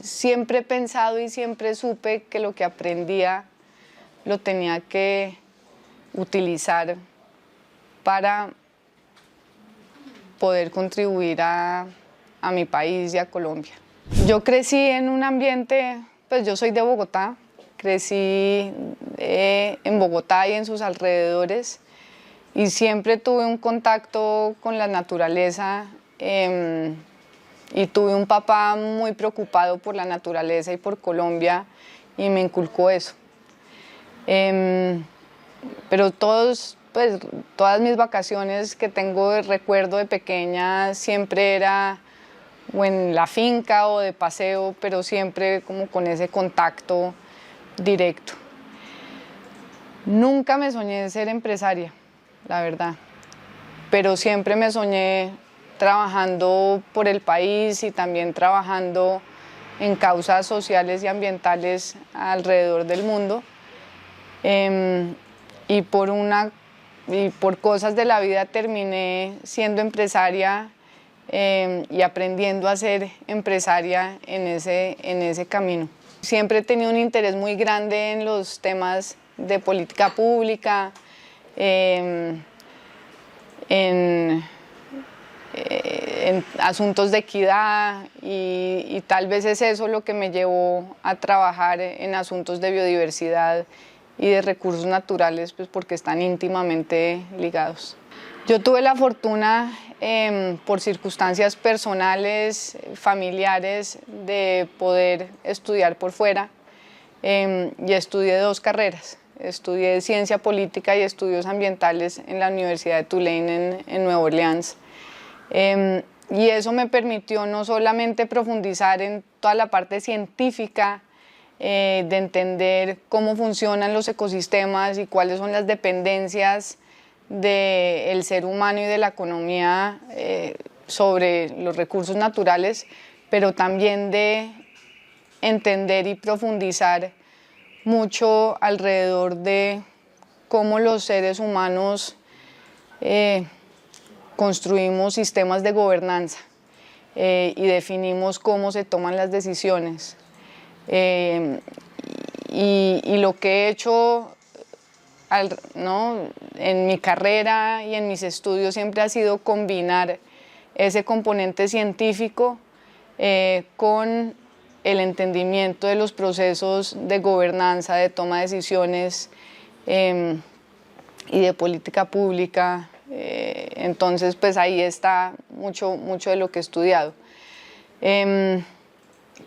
siempre he pensado y siempre supe que lo que aprendía lo tenía que utilizar para poder contribuir a mi país y a Colombia. Yo crecí en un ambiente, pues yo soy de Bogotá, crecí en Bogotá y en sus alrededores y siempre tuve un contacto con la naturaleza y tuve un papá muy preocupado por la naturaleza y por Colombia y me inculcó eso. Pero todas mis vacaciones que tengo de recuerdo de pequeña siempre era o en la finca o de paseo, pero siempre como con ese contacto directo. Nunca me soñé ser empresaria, la verdad, pero siempre me soñé trabajando por el país y también trabajando en causas sociales y ambientales alrededor del mundo. Y por cosas de la vida terminé siendo empresaria y aprendiendo a ser empresaria en ese camino. Siempre he tenido un interés muy grande en los temas de política pública, en asuntos de equidad y tal vez es eso lo que me llevó a trabajar en asuntos de biodiversidad y de recursos naturales, pues porque están íntimamente ligados. Yo tuve la fortuna, por circunstancias personales, familiares, de poder estudiar por fuera y estudié 2 carreras. Estudié ciencia política y estudios ambientales en la Universidad de Tulane en Nueva Orleans. Y eso me permitió no solamente profundizar en toda la parte científica, de entender cómo funcionan los ecosistemas y cuáles son las dependencias del ser humano y de la economía sobre los recursos naturales, pero también de entender y profundizar mucho alrededor de cómo los seres humanos construimos sistemas de gobernanza y definimos cómo se toman las decisiones. Y lo que he hecho en mi carrera y en mis estudios siempre ha sido combinar ese componente científico con el entendimiento de los procesos de gobernanza, de toma de decisiones y de política pública. Entonces, pues ahí está mucho de lo que he estudiado.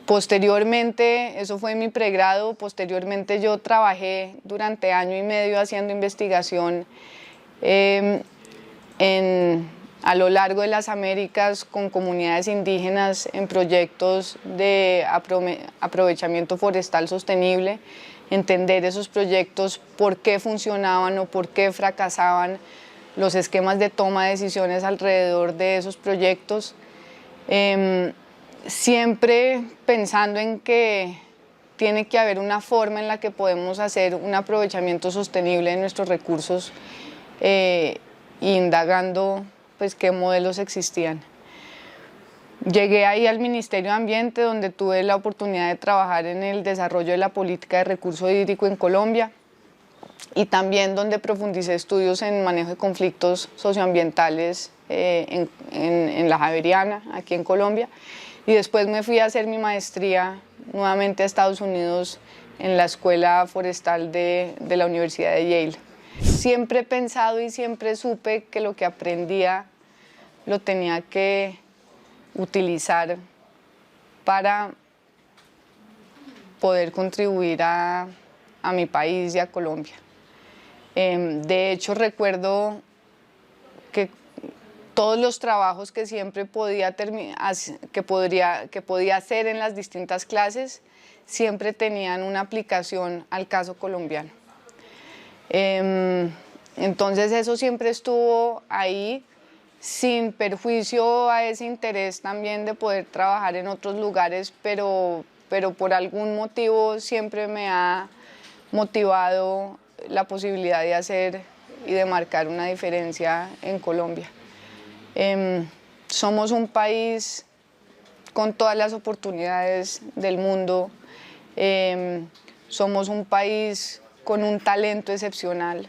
Posteriormente, eso fue mi pregrado, posteriormente yo trabajé durante año y medio haciendo investigación a lo largo de las Américas con comunidades indígenas en proyectos de aprovechamiento forestal sostenible, entender esos proyectos, por qué funcionaban o por qué fracasaban, los esquemas de toma de decisiones alrededor de esos proyectos. Siempre pensando en que tiene que haber una forma en la que podemos hacer un aprovechamiento sostenible de nuestros recursos, indagando pues qué modelos existían. Llegué ahí al Ministerio de Ambiente, donde tuve la oportunidad de trabajar en el desarrollo de la política de recurso hídrico en Colombia y también donde profundicé estudios en manejo de conflictos socioambientales en la Javeriana, aquí en Colombia. Y después me fui a hacer mi maestría nuevamente a Estados Unidos en la Escuela Forestal de la Universidad de Yale. Siempre he pensado y siempre supe que lo que aprendía lo tenía que utilizar para poder contribuir a mi país y a Colombia. De hecho, recuerdo que todos los trabajos que siempre podía hacer en las distintas clases siempre tenían una aplicación al caso colombiano. Entonces eso siempre estuvo ahí, sin perjuicio a ese interés también de poder trabajar en otros lugares, pero por algún motivo siempre me ha motivado la posibilidad de hacer y de marcar una diferencia en Colombia. Somos un país con todas las oportunidades del mundo. Somos un país con un talento excepcional,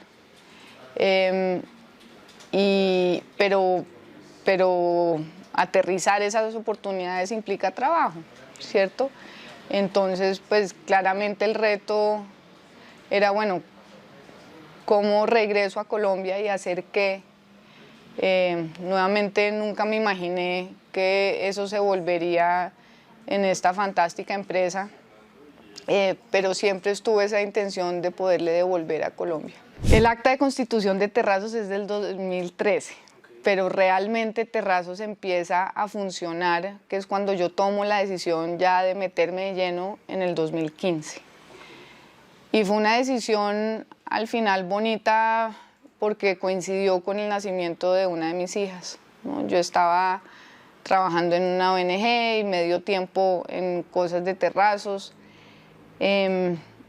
pero aterrizar esas oportunidades implica trabajo, ¿cierto? Entonces, pues claramente el reto era, bueno, ¿cómo regreso a Colombia y hacer qué? Nuevamente nunca me imaginé que eso se volvería en esta fantástica empresa, pero siempre estuve esa intención de poderle devolver a Colombia. El acta de constitución de Terrazos es del 2013, pero realmente Terrazos empieza a funcionar, que es cuando yo tomo la decisión ya de meterme de lleno en el 2015. Y fue una decisión al final bonita porque coincidió con el nacimiento de una de mis hijas, ¿no? Yo estaba trabajando en una ONG y medio tiempo en cosas de Terrazos. Y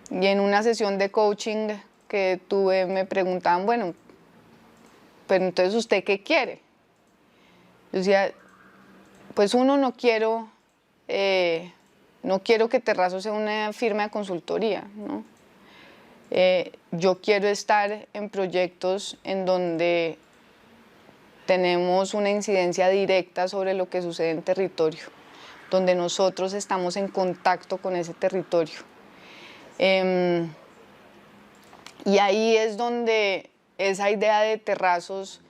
en una sesión de coaching que tuve me preguntaban, bueno, pero entonces ¿usted qué quiere? Yo decía, pues no quiero que Terrazos sea una firma de consultoría, ¿no? Yo quiero estar en proyectos en donde tenemos una incidencia directa sobre lo que sucede en territorio, donde nosotros estamos en contacto con ese territorio. Y ahí es donde esa idea de Terrazos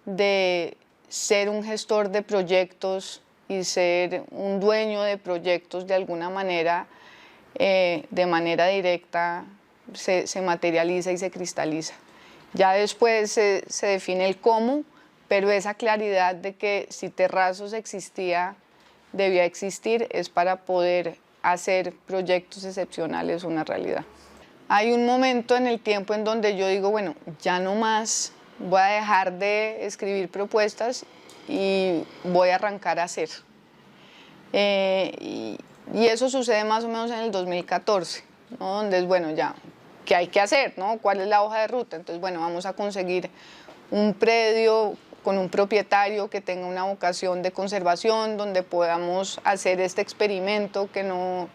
de ser un gestor de proyectos y ser un dueño de proyectos de alguna manera, de manera directa, se materializa y se cristaliza. Ya después se define el cómo, pero esa claridad de que si Terrazos existía, debía existir, es para poder hacer proyectos excepcionales una realidad. Hay un momento en el tiempo en donde yo digo, bueno, ya no más, voy a dejar de escribir propuestas y voy a arrancar a hacer. Y eso sucede más o menos en el 2014, ¿no? Donde es, bueno, ya, ¿qué hay que hacer, no? ¿Cuál es la hoja de ruta? Entonces, bueno, vamos a conseguir un predio con un propietario que tenga una vocación de conservación, donde podamos hacer este experimento que no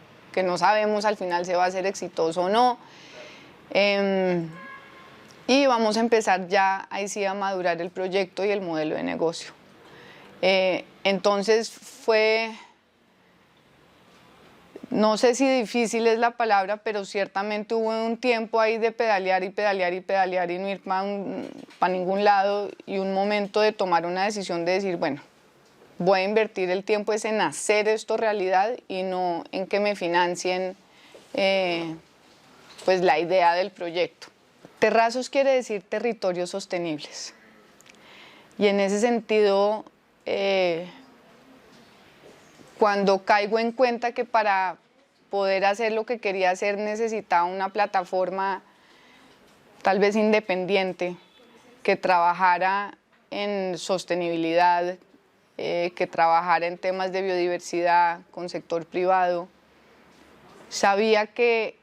sabemos al final si va a ser exitoso o no. Y vamos a empezar ya ahí sí a madurar el proyecto y el modelo de negocio. Entonces fue, no sé si difícil es la palabra, pero ciertamente hubo un tiempo ahí de pedalear y pedalear y pedalear y no ir para ningún lado, y un momento de tomar una decisión de decir, bueno, voy a invertir el tiempo en hacer esto realidad y no en que me financien pues la idea del proyecto. Terrazos quiere decir territorios sostenibles, y en ese sentido cuando caigo en cuenta que para poder hacer lo que quería hacer necesitaba una plataforma tal vez independiente que trabajara en sostenibilidad, que trabajara en temas de biodiversidad con sector privado, sabía que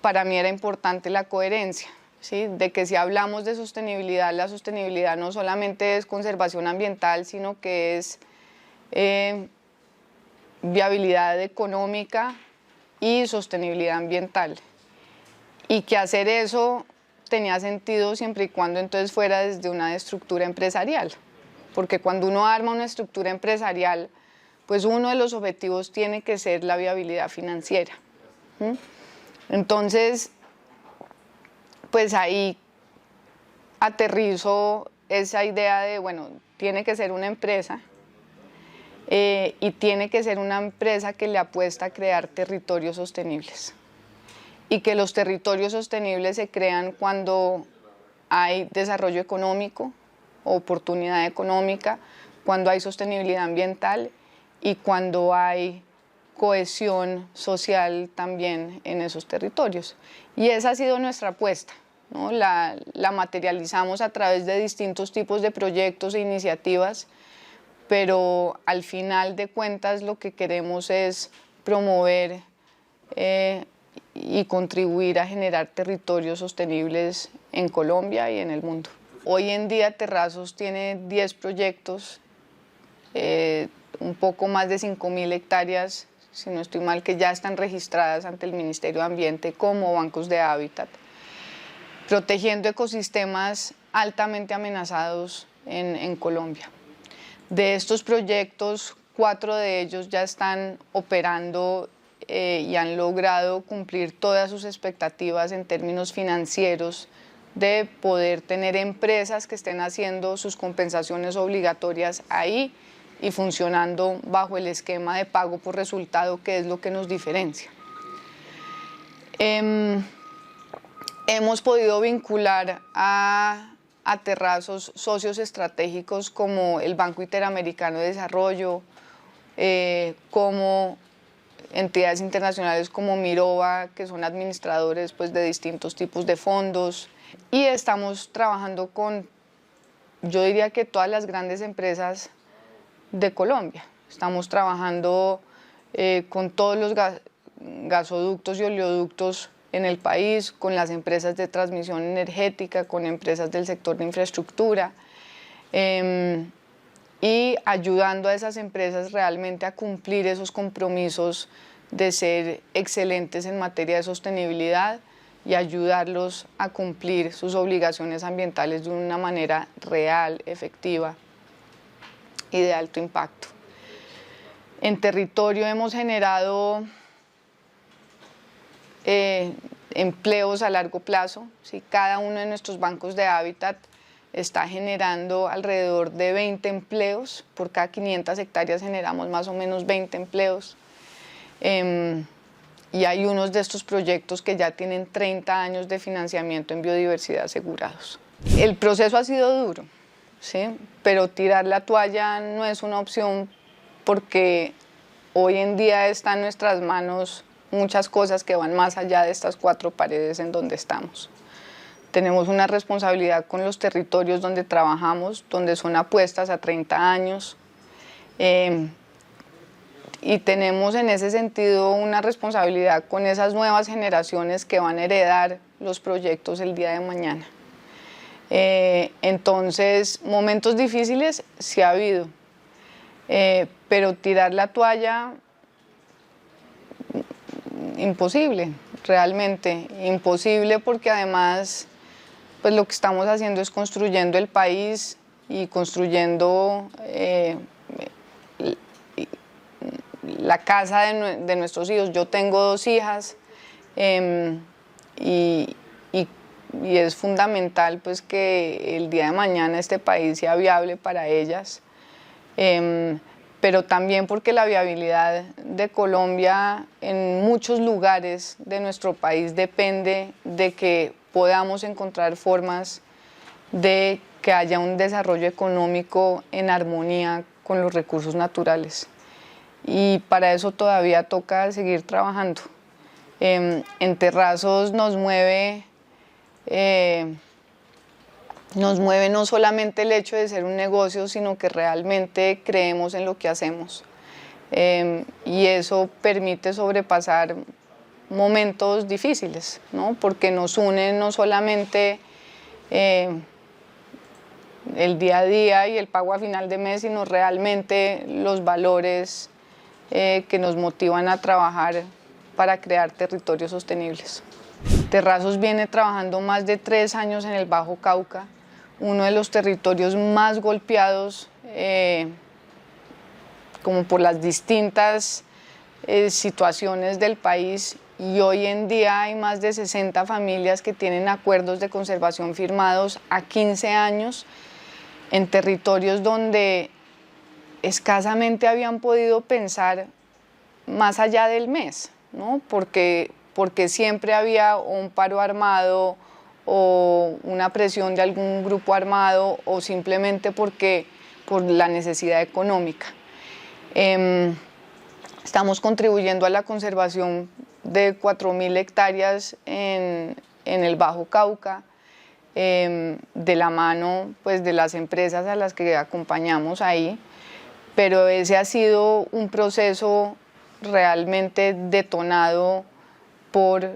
para mí era importante la coherencia, ¿sí? De que si hablamos de sostenibilidad, la sostenibilidad no solamente es conservación ambiental, sino que es viabilidad económica y sostenibilidad ambiental. Y que hacer eso tenía sentido siempre y cuando entonces fuera desde una estructura empresarial. Porque cuando uno arma una estructura empresarial, pues uno de los objetivos tiene que ser la viabilidad financiera. Entonces, pues ahí aterrizo esa idea de, bueno, tiene que ser una empresa y tiene que ser una empresa que le apuesta a crear territorios sostenibles. Y que los territorios sostenibles se crean cuando hay desarrollo económico, oportunidad económica, cuando hay sostenibilidad ambiental y cuando hay cohesión social también en esos territorios. Y esa ha sido nuestra apuesta, ¿no? La materializamos a través de distintos tipos de proyectos e iniciativas, pero al final de cuentas lo que queremos es promover y contribuir a generar territorios sostenibles en Colombia y en el mundo. Hoy en día Terrazos tiene 10 proyectos, un poco más de 5.000 hectáreas, si no estoy mal, que ya están registradas ante el Ministerio de Ambiente como bancos de hábitat, protegiendo ecosistemas altamente amenazados en Colombia. De estos proyectos, 4 de ellos ya están operando y han logrado cumplir todas sus expectativas en términos financieros, de poder tener empresas que estén haciendo sus compensaciones obligatorias ahí y funcionando bajo el esquema de pago por resultado, que es lo que nos diferencia. Hemos podido vincular a Terrazos socios estratégicos como el Banco Interamericano de Desarrollo, como entidades internacionales como Mirova, que son administradores pues, de distintos tipos de fondos, y estamos trabajando con, yo diría que todas las grandes empresas de Colombia. Estamos trabajando con todos los gasoductos y oleoductos en el país, con las empresas de transmisión energética, con empresas del sector de infraestructura, y ayudando a esas empresas realmente a cumplir esos compromisos de ser excelentes en materia de sostenibilidad y ayudarlos a cumplir sus obligaciones ambientales de una manera real, efectiva y de alto impacto. En territorio hemos generado empleos a largo plazo. ¿Sí? Cada uno de nuestros bancos de hábitat está generando alrededor de 20 empleos. Por cada 500 hectáreas generamos más o menos 20 empleos. Y hay unos de estos proyectos que ya tienen 30 años de financiamiento en biodiversidad asegurados. El proceso ha sido duro, ¿sí? Pero tirar la toalla no es una opción, porque hoy en día están en nuestras manos muchas cosas que van más allá de estas 4 paredes en donde estamos. Tenemos una responsabilidad con los territorios donde trabajamos, donde son apuestas a 30 años, y tenemos en ese sentido una responsabilidad con esas nuevas generaciones que van a heredar los proyectos el día de mañana. Entonces, momentos difíciles sí ha habido, pero tirar la toalla, imposible, realmente imposible, porque además pues lo que estamos haciendo es construyendo el país y construyendo la casa de nuestros hijos. Yo tengo 2 hijas, y es fundamental pues que el día de mañana este país sea viable para ellas, pero también porque la viabilidad de Colombia en muchos lugares de nuestro país depende de que podamos encontrar formas de que haya un desarrollo económico en armonía con los recursos naturales. Y para eso todavía toca seguir trabajando. En Terrazos nos mueve no solamente el hecho de ser un negocio, sino que realmente creemos en lo que hacemos. Y eso permite sobrepasar momentos difíciles, ¿no? Porque nos unen no solamente el día a día y el pago a final de mes, sino realmente los valores que nos motivan a trabajar para crear territorios sostenibles. Terrazos viene trabajando más de 3 años en el Bajo Cauca, uno de los territorios más golpeados como por las distintas situaciones del país, y hoy en día hay más de 60 familias que tienen acuerdos de conservación firmados a 15 años en territorios donde escasamente habían podido pensar más allá del mes, ¿no? Porque siempre había un paro armado o una presión de algún grupo armado, o simplemente por la necesidad económica. Estamos contribuyendo a la conservación de 4.000 hectáreas en el Bajo Cauca, de la mano pues, de las empresas a las que acompañamos ahí, pero ese ha sido un proceso realmente detonado por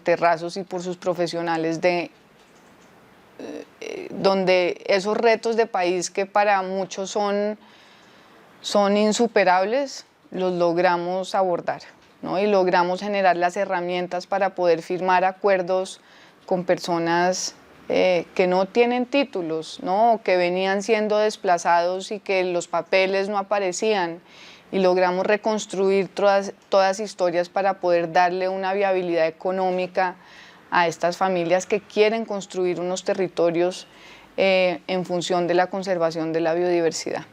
Terrazos y por sus profesionales, donde esos retos de país que para muchos son son insuperables, los logramos abordar, ¿no? Y logramos generar las herramientas para poder firmar acuerdos con personas que no tienen títulos, ¿no? O que venían siendo desplazados y que los papeles no aparecían, y logramos reconstruir todas historias para poder darle una viabilidad económica a estas familias que quieren construir unos territorios en función de la conservación de la biodiversidad.